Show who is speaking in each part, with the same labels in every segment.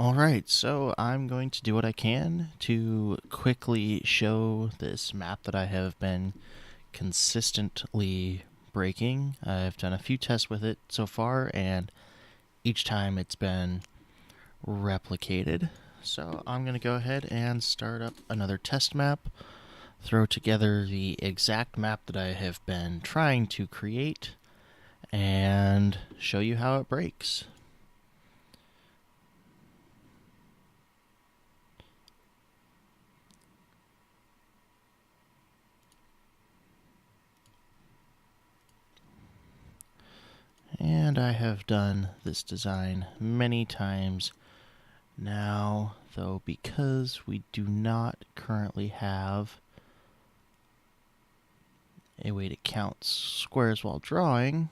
Speaker 1: Alright, so I'm going to do what I can to quickly show this map that I have been consistently breaking. I've done a few tests with it so far, and each time it's been replicated. So I'm going to go ahead and start up another test map, throw together the exact map that I have been trying to create, and show you how it breaks. And I have done this design many times now, though, because we do not currently have a way to count squares while drawing,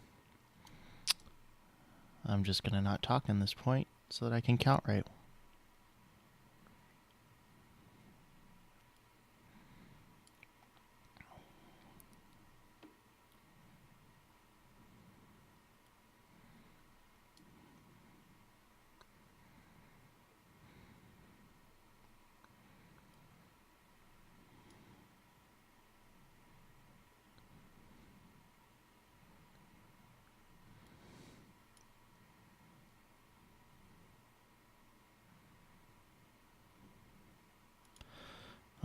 Speaker 1: I'm just going to not talk in this point so that I can count right.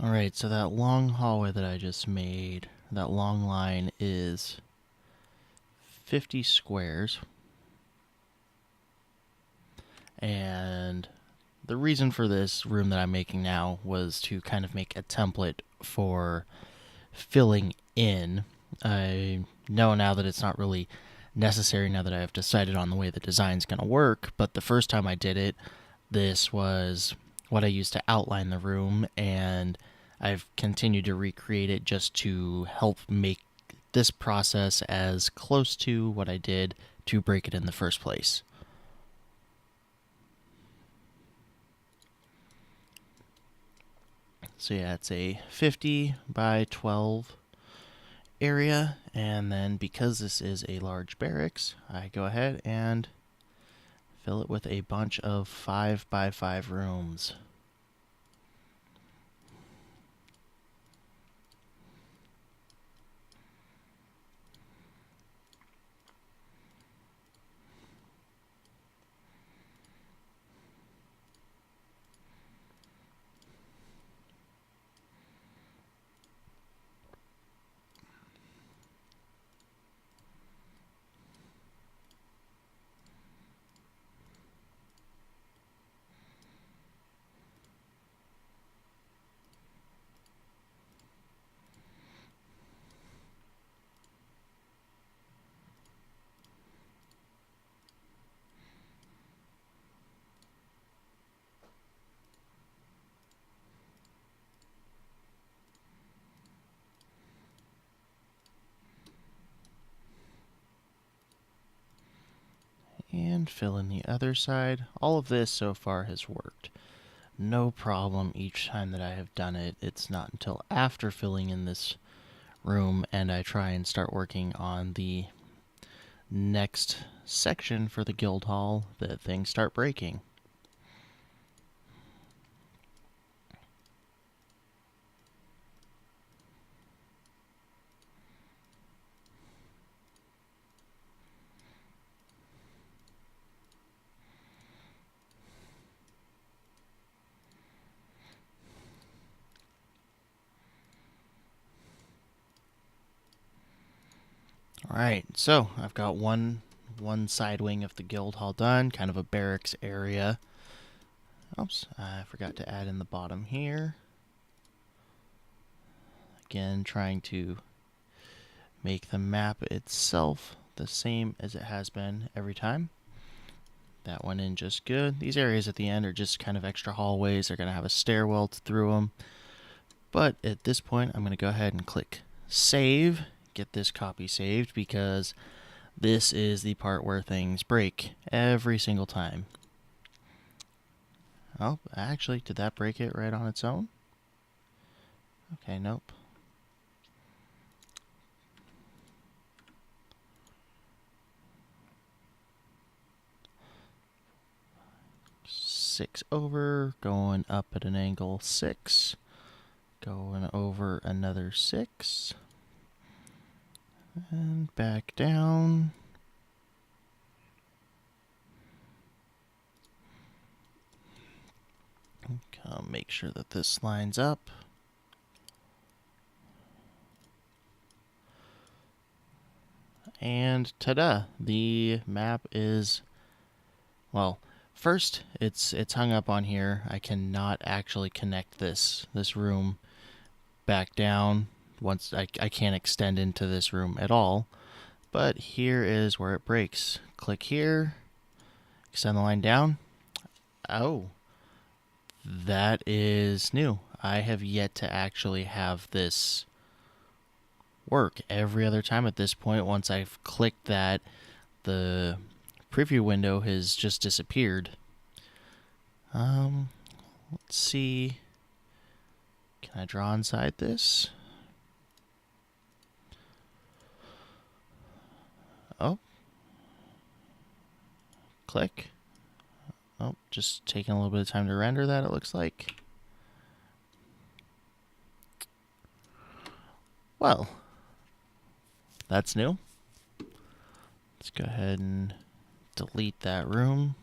Speaker 1: Alright, so that long hallway that I just made, that long line is 50 squares. And the reason for this room that I'm making now was to kind of make a template for filling in. I know now that it's not really necessary now that I've decided on the way the design's going to work, but the first time I did it, this was what I used to outline the room, and I've continued to recreate it just to help make this process as close to what I did to break it in the first place. So yeah, it's a 50 by 12 area, and then because this is a large barracks, I go ahead and fill it with a bunch of 5 by 5 rooms. And fill in the other side. All of this so far has worked. No problem each time that I have done it. It's not until after filling in this room and I try and start working on the next section for the guild hall that things start breaking. Alright, so I've got one side wing of the guild hall done, kind of a barracks area. Oops, I forgot to add in the bottom here. Again, trying to make the map itself the same as it has been every time. That went in just good. These areas at the end are just kind of extra hallways. They're going to have a stairwell through them. But at this point, I'm going to go ahead and click save, get this copy saved, because this is the part where things break every single time. Oh, actually, did that break it right on its own? Okay, nope. 6 over, going up at an angle 6, going over another 6, and back down. Make sure that this lines up. And ta-da! The map is, well, first it's hung up on here. I cannot actually connect this room back down. Once I can't extend into this room at all. But here is where it breaks. Click here, extend the line down. Oh, that is new. I have yet to actually have this work. Every other time at this point, once I've clicked that, the preview window has just disappeared. Let's see. Can I draw inside this? Oh. Click. Oh, just taking a little bit of time to render that, it looks like. Well, that's new. Let's go ahead and delete that room.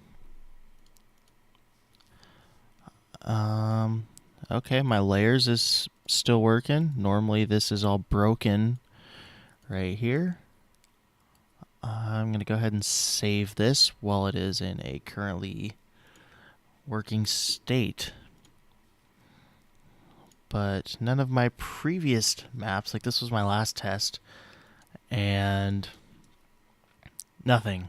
Speaker 1: Okay, my layers is still working. Normally this is all broken right here. I'm going to go ahead and save this while it is in a currently working state. But none of my previous maps, like this was my last test, and nothing.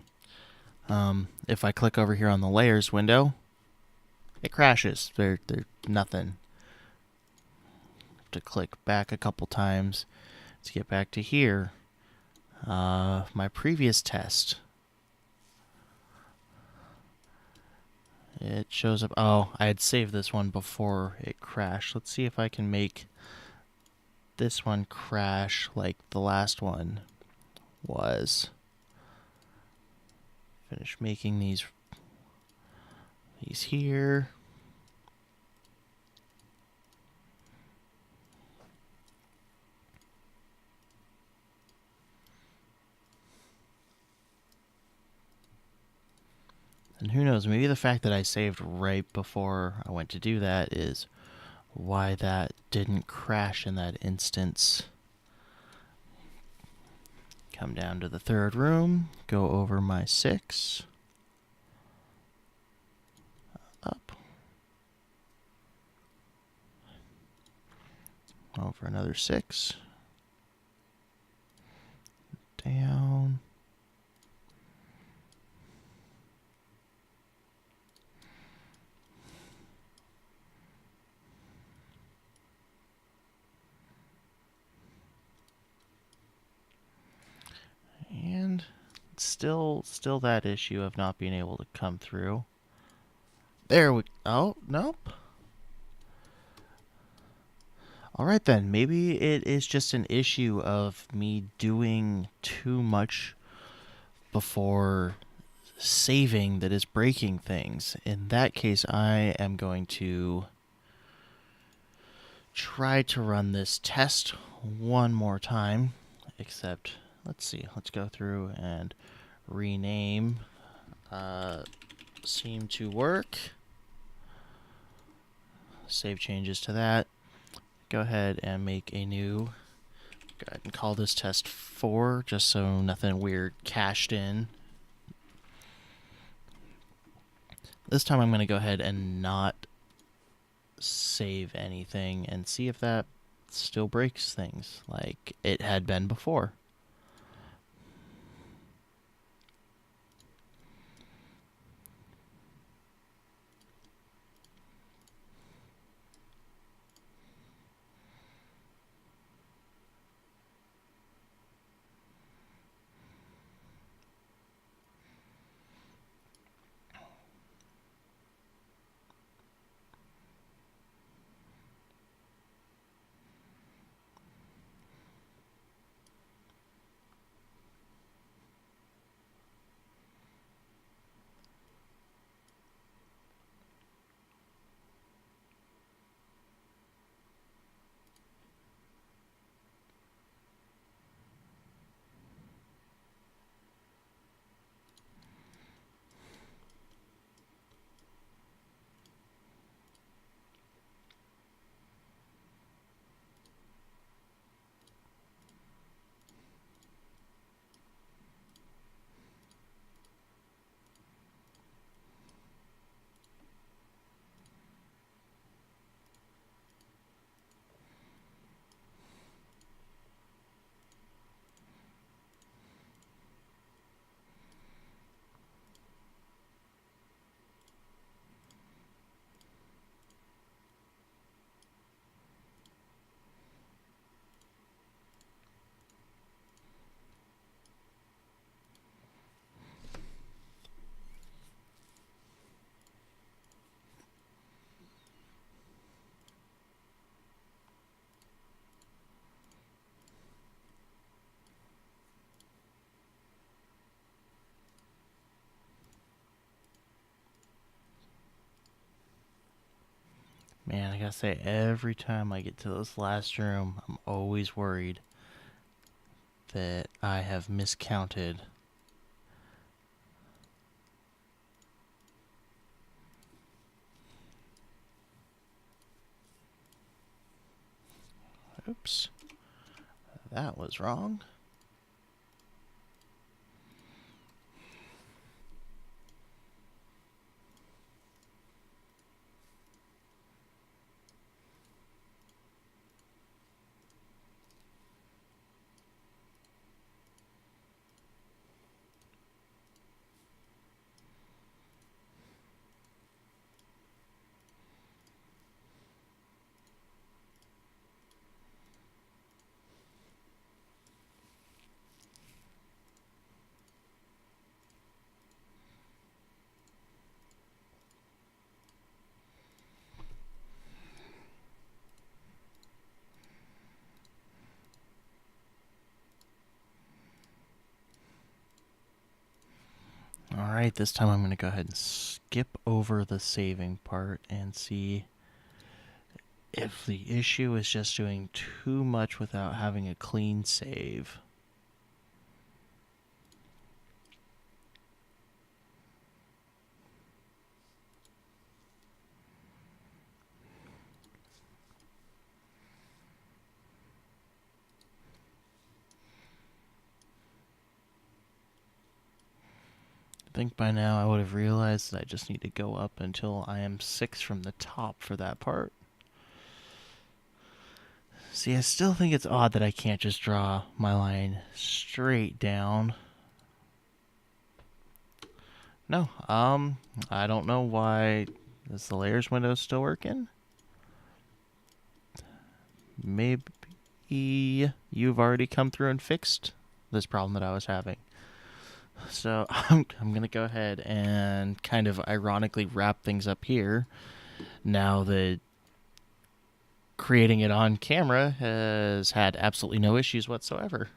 Speaker 1: If I click over here on the layers window, it crashes. They're nothing. To click back a couple times to get back to here. My previous test, it shows up. Oh, I had saved this one before it crashed. Let's see if I can make this one crash like the last one was. Finish making these here. And who knows, maybe the fact that I saved right before I went to do that is why that didn't crash in that instance. Come down to the third room, go over my 6. Up. Over another 6. Down. And still that issue of not being able to come through. There we, oh, nope. Alright then, maybe it is just an issue of me doing too much before saving that is breaking things. In that case, I am going to try to run this test one more time, except, let's see, let's go through and rename seem to work. Save changes to that. Go ahead and make a new, go ahead and call this test 4, just so nothing weird cached in. This time I'm going to go ahead and not save anything and see if that still breaks things like it had been before. Man, I gotta say, every time I get to this last room, I'm always worried that I have miscounted. Oops. That was wrong. Alright, this time I'm going to go ahead and skip over the saving part and see if the issue is just doing too much without having a clean save. I think by now I would have realized that I just need to go up until I am 6 from the top for that part. See, I still think it's odd that I can't just draw my line straight down. No, I don't know why. Is the layers window still working? Maybe you've already come through and fixed this problem that I was having. So I'm going to go ahead and kind of ironically wrap things up here now that creating it on camera has had absolutely no issues whatsoever.